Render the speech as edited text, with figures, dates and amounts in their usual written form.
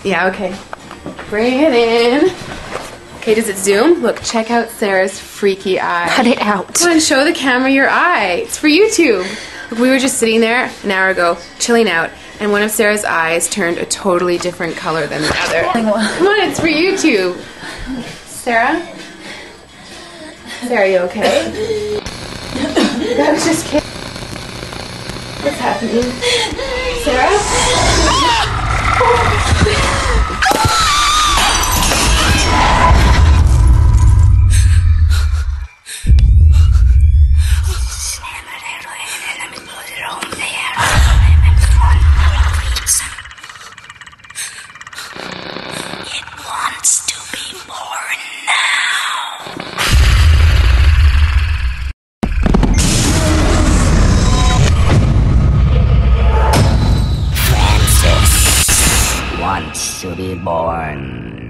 Yeah, okay. Bring it in. Okay, does it zoom? Look, check out Sarah's freaky eye. Cut it out. Come on, show the camera your eye. It's for YouTube. Look, we were just sitting there an hour ago, chilling out, and one of Sarah's eyes turned a totally different color than the other. Come on, it's for YouTube. Sarah? Sarah, you okay? I was just kidding. What's happening? Sarah? It wants to be born now. Francis wants to be born.